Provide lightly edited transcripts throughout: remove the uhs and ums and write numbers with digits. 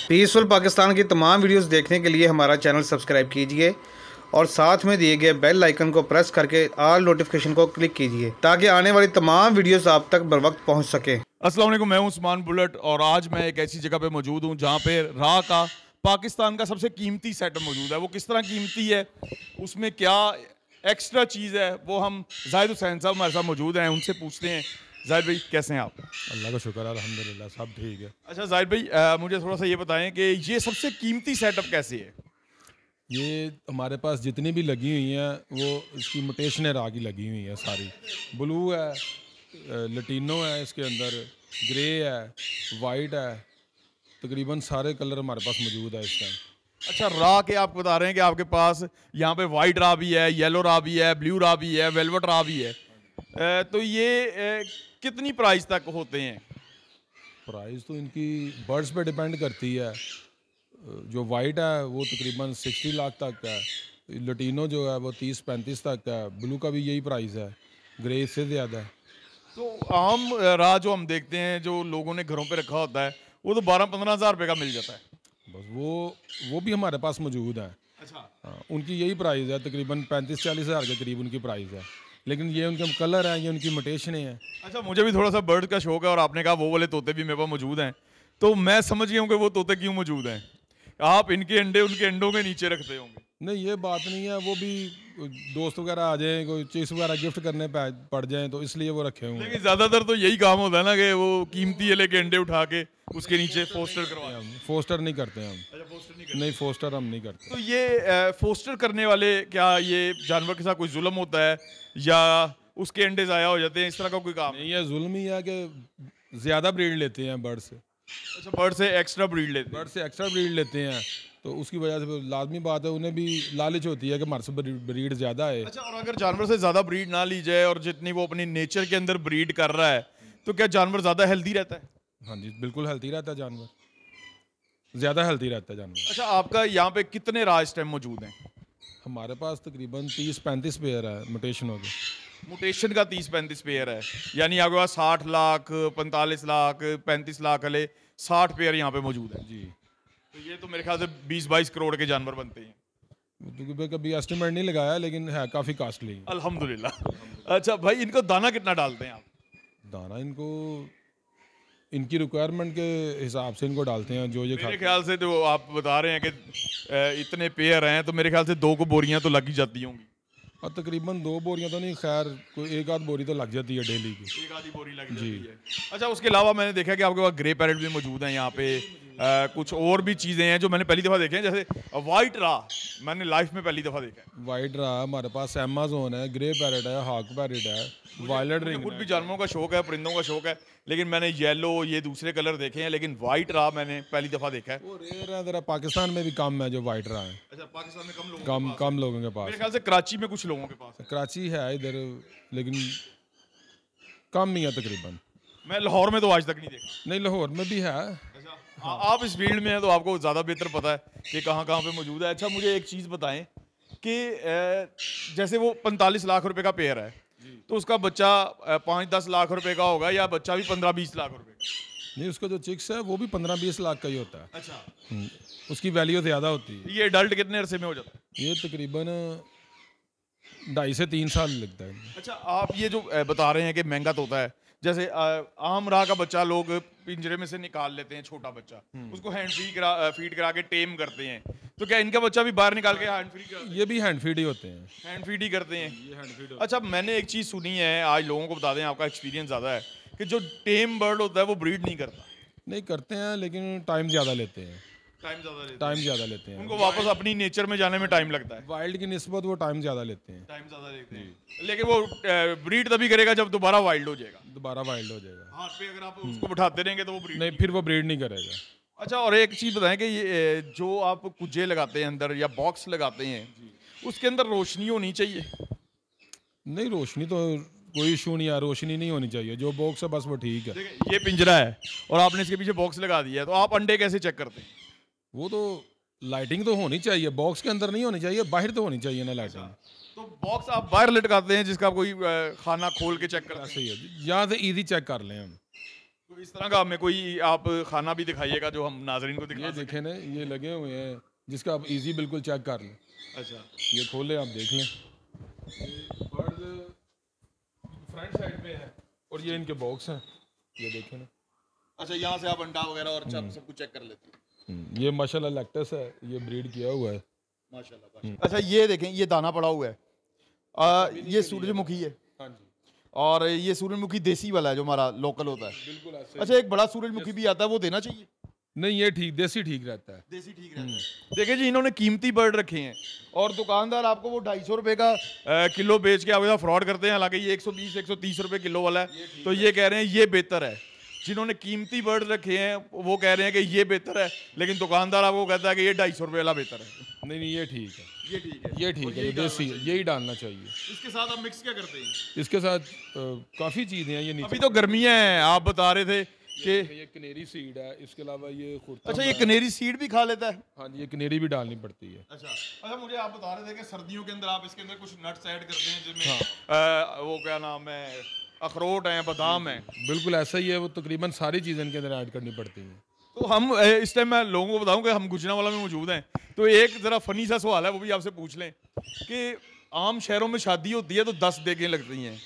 Peaceful Pakistan की तमाम videos देखने के लिए हमारा चैनल सब्सक्राइब कीजिए और साथ में दिए गए बेल आइकन को प्रेस करके ऑल नोटिफिकेशन को क्लिक कीजिए ताकि आने वाली तमाम वीडियोस आप तक बर वक्त पहुँच सकें। अस्सलाम वालेकुम, मैं हूं उस्मान बुलेट और आज मैं एक ऐसी जगह पे मौजूद हूं जहां पे राह का पाकिस्तान का सबसे कीमती सेटअप मौजूद है। वो किस तरह कीमती है, उसमें क्या एक्स्ट्रा चीज़ है, वो हम जाहिद हुसैन साहब हमारे साथ मौजूद हैं, उनसे पूछते हैं। जाहिद भाई कैसे हैं आप? अल्लाह का शुक्र है, अल्हम्दुलिल्लाह सब ठीक है। अच्छा जाहिद भाई, मुझे थोड़ा सा ये बताएं कि ये सबसे कीमती सेटअप कैसे है? ये हमारे पास जितनी भी लगी हुई हैं वो इसकी मोटेशन राह की लगी हुई हैं सारी। ब्लू है, लटीनो है, इसके अंदर ग्रे है, वाइट है, तकरीबन सारे कलर हमारे पास मौजूद है इस टाइम। अच्छा, राह के आप बता रहे हैं कि आपके पास यहाँ पे वाइट राह भी है, येलो राह भी है, ब्लू राह भी है, वेलवेट राह भी है। तो ये कितनी प्राइस तक होते हैं? प्राइस तो इनकी बर्ड्स पे डिपेंड करती है। जो वाइट है वो तकरीबन 60 लाख तक है, लटीनो जो है वो 30-35 तक है, ब्लू का भी यही प्राइस है, ग्रे इससे ज़्यादा है। तो आम राह जो हम देखते हैं जो लोगों ने घरों पे रखा होता है वो तो 12-15 हज़ार रुपये का मिल जाता है। बस वो भी हमारे पास मौजूद है। अच्छा, हाँ, उनकी यही प्राइस है, तकरीबन 35-40 हज़ार के करीब उनकी प्राइस है, लेकिन ये उनके कलर हैं, ये उनकी मोटेशनें हैं। अच्छा, मुझे भी थोड़ा सा बर्ड का शौक है और आपने कहा वो वाले तोते भी मेरे पास मौजूद हैं, तो मैं समझ गया हूँ कि वो तोते क्यों मौजूद हैं। आप इनके अंडे उनके अंडों के नीचे रखते होंगे। नहीं, ये बात नहीं है, वो भी दोस्त वगैरह आ जाएं, कोई चीज़ वगैरह गिफ्ट करने पड़ जाएं तो इसलिए वो रखे हुए हैं। लेकिन ज़्यादातर तो यही काम होता है ना कि वो कीमती है लेके अंडे उठा के उसके नीचे फोस्टर करवा। हम फोस्टर नहीं करते हम। अच्छा, फोस्टर नहीं करते। नहीं, फोस्टर हम नहीं करते। तो ये फोस्टर करने वाले, क्या ये जानवर के साथ कोई जुल्म होता है या उसके अंडे ज़ाया हो जाते हैं, इस तरह का कोई काम? नहीं, ये जुल्म ही है कि ज़्यादा ब्रीड लेते हैं बर्ड से। अच्छा, बर्ड से एक्स्ट्रा ब्रीड लेते हैं। बर्ड से एक्स्ट्रा ब्रीड लेते हैं तो उसकी वजह से लाजमी बात है, उन्हें भी लालच होती है कि हमारे से ब्रीड ज़्यादा है। अच्छा, और अगर जानवर से ज़्यादा ब्रीड ना ली जाए और जितनी वो अपनी नेचर के अंदर ब्रीड कर रहा है तो क्या जानवर ज़्यादा हेल्दी रहता है? हाँ जी, बिल्कुल हेल्थी रहता है जानवर, ज़्यादा हेल्थी रहता है जानवर। अच्छा, आपका यहाँ पे कितने राह इस टाइम मौजूद हैं? हमारे पास तकरीबन 30-35 पेयर है मोटेशन हो गए। मुटेशन का 30-35 पेयर है, यानी आपके पास 60 लाख, 45 लाख, 35 लाख वाले 60 पेयर यहाँ पे मौजूद है। जी, तो ये तो मेरे ख्याल से 20-22 करोड़ के जानवर बनते हैं। तो कभी एस्टिमेट नहीं लगाया, लेकिन है काफ़ी कास्टली। अल्हम्दुलिल्लाह। अच्छा भाई, इनको दाना कितना डालते हैं आप? दाना इनको इनकी रिक्वायरमेंट के हिसाब से इनको डालते हैं, जो ये मेरे ख्याल से तो आप बता रहे हैं कि इतने पेयर हैं तो मेरे ख्याल से 2 को बोरियां तो लग ही जाती होंगी। और तकरीबन 2 बोरियां तो नहीं, खैर कोई एक आध बोरी तो लग जाती है डेली की। एक आधी बोरी लग जाती है। अच्छा, उसके अलावा मैंने देखा कि आपके पास ग्रे पैरेट भी मौजूद हैं यहाँ पे। कुछ और भी चीज़ें हैं जो मैंने पहली दफ़ा देखे हैं, जैसे वाइट राह मैंने लाइफ में पहली दफ़ा देखा है। वाइट रहा हमारे पास, अमेज़न है, ग्रे पैरेट है, हॉक पैरेट है, वायलेट मुझे रिंग खुद भी है। जानवरों का शौक है, परिंदों का शौक है, लेकिन मैंने येलो ये दूसरे कलर देखे हैं, लेकिन वाइट राह मैंने पहली दफ़ा देखा है। वो रेयर है ज़रा, पाकिस्तान में भी कम है जो वाइट रहा है, अच्छा, पाकिस्तान में कम लोगों कम लोगों के मेरे पास। ख्याल से कराची में कुछ लोगों के पास है। कराची है इधर, लेकिन कम ही है तकरीबन। मैं लाहौर में तो आज तक नहीं देखा। नहीं, लाहौर में भी है। अच्छा, आप इस फील्ड में हैं तो आपको ज़्यादा बेहतर पता है कि कहाँ कहाँ पे मौजूद है। अच्छा, मुझे एक चीज़ बताएं कि जैसे वो 45 लाख रुपए का पेयर है तो उसका बच्चा 5-10 लाख रुपए का होगा या बच्चा भी 15-20 लाख रुपए का? नहीं, उसका जो चिक्स है वो भी 15-20 लाख का ही होता है। अच्छा, उसकी वैल्यू ज़्यादा होती है। ये अडल्ट कितने अरसे में हो जाता है? ये तकरीबन 2.5 से 3 साल लगता है। अच्छा, आप ये जो बता रहे हैं कि महंगा तोता है, जैसे आम राह का बच्चा लोग पिंजरे में से निकाल लेते हैं, छोटा बच्चा उसको हैंड फीड करा के टेम करते हैं, तो क्या इनका बच्चा भी बाहर निकाल के हैंड फीड ये भी हैंड फीड ही होते हैं। हैंड फीड ही करते हैं? अच्छा, मैंने एक चीज़ सुनी है, आज लोगों को बता दें, आपका एक्सपीरियंस ज़्यादा है, कि जो टेम बर्ड होता है वो ब्रीड नहीं करता। नहीं करते हैं, लेकिन टाइम ज़्यादा लेते हैं। टाइम ज़्यादा लेते हैं। उनको वापस अपनी नेचर में जाने में टाइम लगता है। वाइल्ड की निस्बत वो टाइम ज़्यादा लेते हैं। टाइम ज़्यादा लेते हैं, लेकिन वो ब्रीड तभी करेगा जब दोबारा वाइल्ड हो जाएगा। दोबारा वाइल्ड हो जाएगा। हाथ पे अगर आप उसको बिठाते रहेंगे तो वो ब्रीड नहीं, फिर वो ब्रीड नहीं करेगा। अच्छा, और एक चीज़ बताएं कि ये जो आप कुजे लगाते हैं अंदर या बॉक्स लगाते हैं उसके अंदर रोशनी होनी चाहिए? नहीं, रोशनी तो कोई इशू नहीं है, रोशनी नहीं होनी चाहिए, जो बॉक्स है बस वो ठीक है। देखिए, ये पिंजरा है और आपने इसके पीछे बॉक्स लगा दिया है, तो आप अंडे कैसे चेक करते हैं? वो तो लाइटिंग तो होनी चाहिए, बॉक्स के अंदर नहीं होनी चाहिए, बाहर तो होनी चाहिए ना लाइटिंग। तो बॉक्स आप बाहर लटकाते हैं जिसका कोई खाना खोल के चेक करते हैं? सही है, यहाँ से ईजी चेक कर लें हम। तो इस तरह का हमें कोई आप खाना भी दिखाइएगा जो हम नाजरीन को ये दिखा सकें। देखें ना, ये लगे हुए हैं जिसका आप इजी बिल्कुल चेक कर लें। अच्छा, ये खोले आप देख लें, ये बर्ड फ्रंट साइड पे है और ये इनके बॉक्स हैं, ये देखें ना। अच्छा, यहाँ से आप अंडा वगैरह और सब कुछ चेक कर लेते हैं। ये माशाल्लाह लैक्टस है, ये ब्रीड किया हुआ है। माशाल्लाह। अच्छा, ये देखें, ये दाना पड़ा हुआ है, ये सूरजमुखी है हाँ जी, और ये सूरजमुखी देसी वाला है जो हमारा लोकल होता है। बिल्कुल ऐसे। अच्छा, एक बड़ा सूरजमुखी भी आता है, वो देना चाहिए? नहीं, ये ठीक, देसी ठीक रहता है। देसी ठीक रहता है। देखिए जी, इन्होंने कीमती बर्ड रखे हैं और दुकानदार आपको वो 250 रुपए का किलो बेच के आपके साथ फ्रॉड करते हैं। हालांकि ये 120-130 रुपए किलो वाला है, तो ये कह रहे हैं ये बेहतर है। जिन्होंने कीमती बर्ड रखे हैं वो कह रहे हैं कि ये बेहतर है, लेकिन दुकानदार आपको कहता है कि ये 250 रुपए वाला बेहतर है। नहीं, ये ठीक है, ये ठीक है, ये ठीक है, ये देसी है, यही डालना चाहिए। इसके साथ आप मिक्स क्या करते हैं? इसके साथ काफ़ी चीज़ें हैं। ये नीचे अभी तो गर्मियां हैं, आप बता रहे थे कि ये कनेरी सीड है, इसके अलावा ये खुर्ता। अच्छा, ये कनेरी सीड भी खा लेता है? हाँ जी, ये कनेरी भी डालनी पड़ती है। अच्छा, मुझे आप बता रहे थे कि सर्दियों के अंदर आप इसके अंदर कुछ नट्स ऐड करते हैं जिसमें वो क्या नाम है, अखरोट हैं, बादाम हैं। बिल्कुल ऐसा ही है, वो तकरीबन सारी चीज़ें इनके अंदर ऐड करनी पड़ती हैं। तो हम इस टाइम मैं लोगों को बताऊं कि हम गुजरांवाला में मौजूद हैं, तो एक ज़रा फ़नी सा सवाल है, वो भी आपसे पूछ लें कि आम शहरों में शादी होती है तो 10 देगें लगती हैं,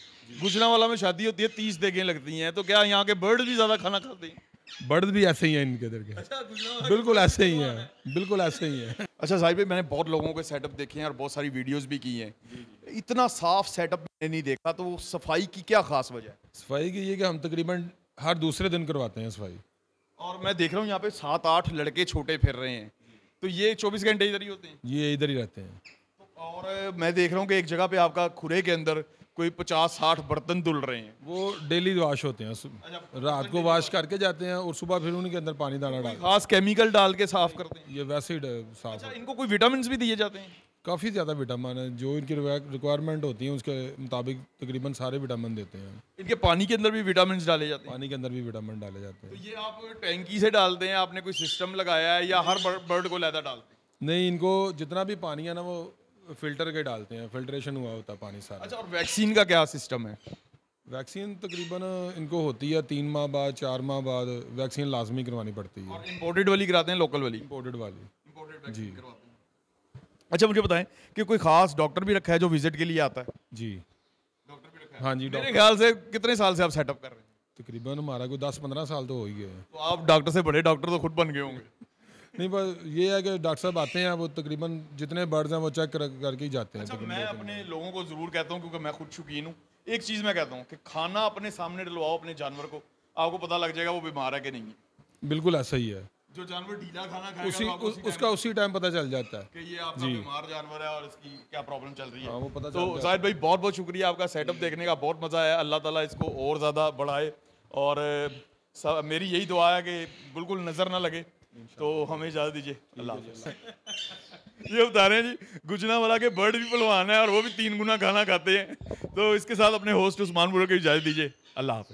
गुजरांवाला में शादी होती है 30 देगें लगती हैं, तो क्या यहाँ के बर्ड भी ज़्यादा खाना खाते हैं? बर्ड भी ऐसे ही हैं इनके इधर के। अच्छा, बिल्कुल ऐसे ही हैं, बिल्कुल ऐसे ही हैं। अच्छा साहिब भाई, मैंने बहुत लोगों के सेटअप देखे हैं और बहुत सारी वीडियोस भी की हैं, इतना साफ सेटअप मैंने नहीं देखा, तो सफाई की क्या खास वजह है? सफाई की ये कि हम तकरीबन हर दूसरे दिन करवाते हैं सफाई। और मैं देख रहा हूँ यहाँ पे 7-8 लड़के छोटे फिर रहे हैं, तो ये 24 घंटे इधर ही होते हैं? ये इधर ही रहते हैं। और मैं देख रहा हूँ कि एक जगह पे आपका खुरे के अंदर कोई 50-60 बर्तन धुल रहे हैं। वो डेली वॉश होते हैं, रात को वॉश करके जाते हैं और सुबह फिर उनके अंदर पानी दाना डालते खास केमिकल डाल के साफ करते हैं? हैं। ये वैसे ही साफ अच्छा, इनको कोई विटामिन भी दिए जाते हैं? काफ़ी ज़्यादा विटामिन है, जो इनकी रिक्वायरमेंट होती है उसके मुताबिक तकरीबन सारे विटामिन देते हैं। इनके पानी के अंदर भी विटामिन डाले जाते हैं? पानी के अंदर भी विटामिन डाले जाते तो हैं। ये आप टैंकी से डालते हैं, आपने कोई सिस्टम लगाया है या हर बर्ड को लहदा डालते हैं? नहीं, इनको जितना भी पानी है ना वो फिल्टर के डालते हैं, फिल्ट्रेशन हुआ होता है पानी सारा। अच्छा, और वैक्सीन का क्या सिस्टम है? वैक्सीन तकरीबन इनको होती है 3 माह बाद, 4 माह बाद वैक्सीन लाजमी करवानी पड़ती है। इम्पोर्टेड वाली कराते हैं, लोकल वाली? इम्पोर्टेड वाली। इम्पोर्टेड जी। करवाते हैं। अच्छा, मुझे बताएं कि कोई खास डॉक्टर भी रखा है जो विजिट के लिए आता है? जी, डॉक्टर भी रखा है? हाँ जी। मेरे ख्याल से कितने साल से आप सेटअप कर रहे हैं? तकरीबन हमारा कोई 10-15 साल तो हो ही गए हैं। तो आप डॉक्टर से बड़े डॉक्टर तो खुद बन गए होंगे। नहीं, बस ये है कि डॉक्टर साहब आते हैं, वो तकरीबन जितने बर्ड्स हैं वो चेक करके ही जाते हैं। अच्छा, मैं अपने लोगों को जरूर कहता हूँ, क्योंकि मैं खुद शौकीन हूँ, एक चीज़ मैं कहता हूँ कि खाना अपने सामने डलवाओ अपने जानवर को, आपको पता लग जाएगा वो बीमार है कि नहीं है। बिल्कुल ऐसा ही है, जो जानवर ढीला खाना खाएगा उसी तो आपको उसका उसी टाइम पता चल जाता है कि ये आपका बीमार जानवर है और इसकी क्या प्रॉब्लम चल रही है। हाँ, वो पता तो चल जाता जाहिद भाई, बहुत बहुत शुक्रिया, आपका सेटअप देखने का बहुत मज़ा आया। अल्लाह ताला इसको और ज़्यादा बढ़ाए और मेरी यही दुआ है कि बिल्कुल नज़र ना लगे। तो हमें इजाज़त दीजिए, अल्लाह हाफ़िज़। ये बता रहे हैं जी, गुजरांवाला के बर्ड भी पहलवान है और वो भी 3 गुना खाना खाते हैं। तो इसके साथ अपने होस्ट उस्मान बुल्लट को इजाज़त दीजिए, अल्लाह हाफ़िज़।